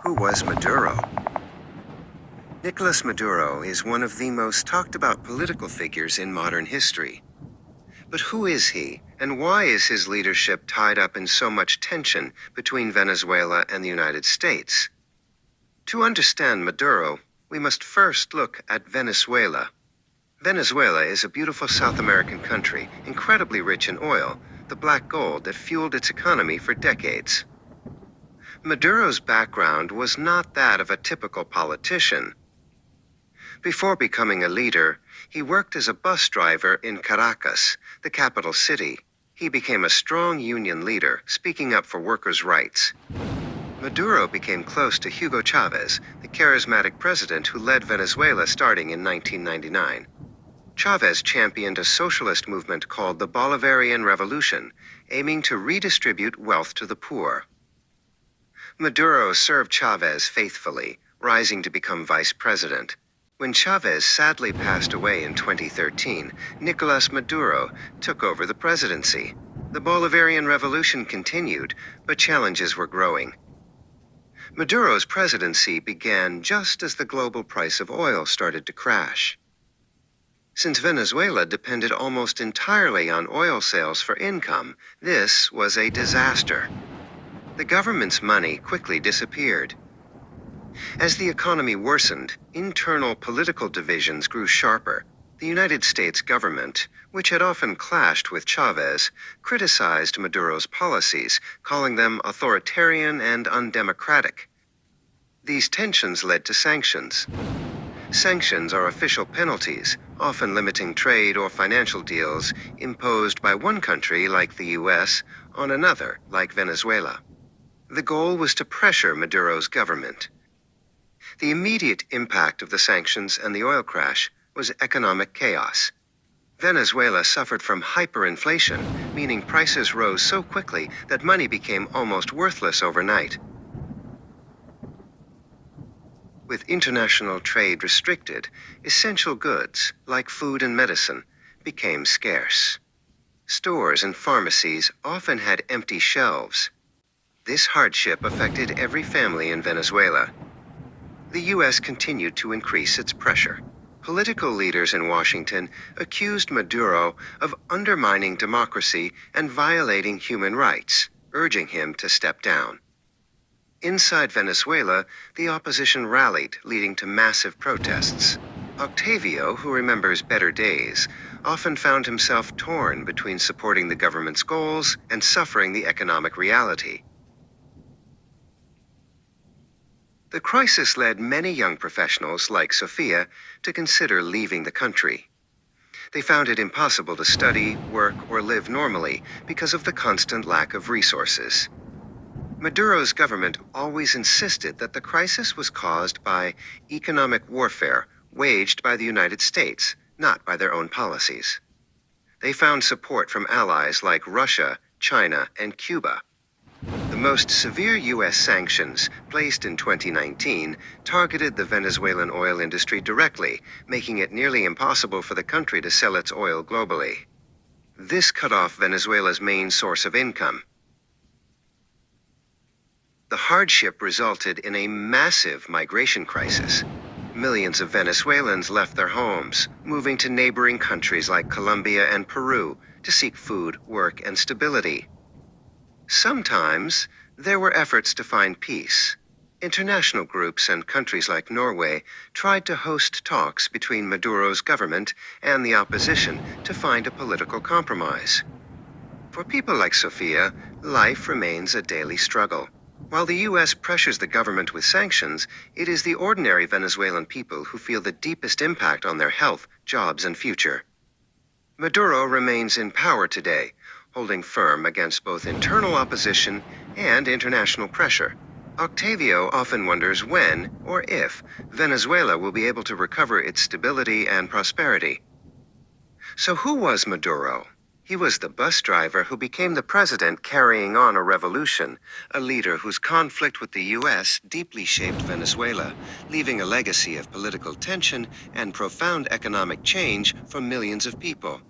Who was Maduro? Nicolas Maduro is one of the most talked about political figures in modern history. But who is he, and why is his leadership tied up in so much tension between Venezuela and the United States? To understand Maduro, we must first look at Venezuela. Venezuela is a beautiful South American country, incredibly rich in oil, the black gold that fueled its economy for decades. Maduro's background was not that of a typical politician. Before becoming a leader, he worked as a bus driver in Caracas, the capital city. He became a strong union leader, speaking up for workers' rights. Maduro became close to Hugo Chavez, the charismatic president who led Venezuela starting in 1999. Chavez championed a socialist movement called the Bolivarian Revolution, aiming to redistribute wealth to the poor. Maduro served Chavez faithfully, rising to become vice president. When Chavez sadly passed away in 2013, Nicolas Maduro took over the presidency. The Bolivarian Revolution continued, but challenges were growing. Maduro's presidency began just as the global price of oil started to crash. Since Venezuela depended almost entirely on oil sales for income, this was a disaster. The government's money quickly disappeared. As the economy worsened, internal political divisions grew sharper. The United States government, which had often clashed with Chavez, criticized Maduro's policies, calling them authoritarian and undemocratic. These tensions led to sanctions. Sanctions are official penalties, often limiting trade or financial deals imposed by one country, like the US, on another, like Venezuela. The goal was to pressure Maduro's government. The immediate impact of the sanctions and the oil crash was economic chaos. Venezuela suffered from hyperinflation, meaning prices rose so quickly that money became almost worthless overnight. With international trade restricted, essential goods, like food and medicine, became scarce. Stores and pharmacies often had empty shelves. This hardship affected every family in Venezuela. The U.S. continued to increase its pressure. Political leaders in Washington accused Maduro of undermining democracy and violating human rights, urging him to step down. Inside Venezuela, the opposition rallied, leading to massive protests. Octavio, who remembers better days, often found himself torn between supporting the government's goals and suffering the economic reality. The crisis led many young professionals, like Sofia, to consider leaving the country. They found it impossible to study, work, or live normally because of the constant lack of resources. Maduro's government always insisted that the crisis was caused by economic warfare waged by the United States, not by their own policies. They found support from allies like Russia, China, and Cuba. The most severe U.S. sanctions, placed in 2019, targeted the Venezuelan oil industry directly, making it nearly impossible for the country to sell its oil globally. This cut off Venezuela's main source of income. The hardship resulted in a massive migration crisis. Millions of Venezuelans left their homes, moving to neighboring countries like Colombia and Peru to seek food, work, and stability. Sometimes, there were efforts to find peace. International groups and countries like Norway tried to host talks between Maduro's government and the opposition to find a political compromise. For people like Sofia, life remains a daily struggle. While the U.S. pressures the government with sanctions, it is the ordinary Venezuelan people who feel the deepest impact on their health, jobs, and future. Maduro remains in power today, holding firm against both internal opposition and international pressure. Octavio often wonders when, or if, Venezuela will be able to recover its stability and prosperity. So who was Maduro? He was the bus driver who became the president carrying on a revolution, a leader whose conflict with the U.S. deeply shaped Venezuela, leaving a legacy of political tension and profound economic change for millions of people.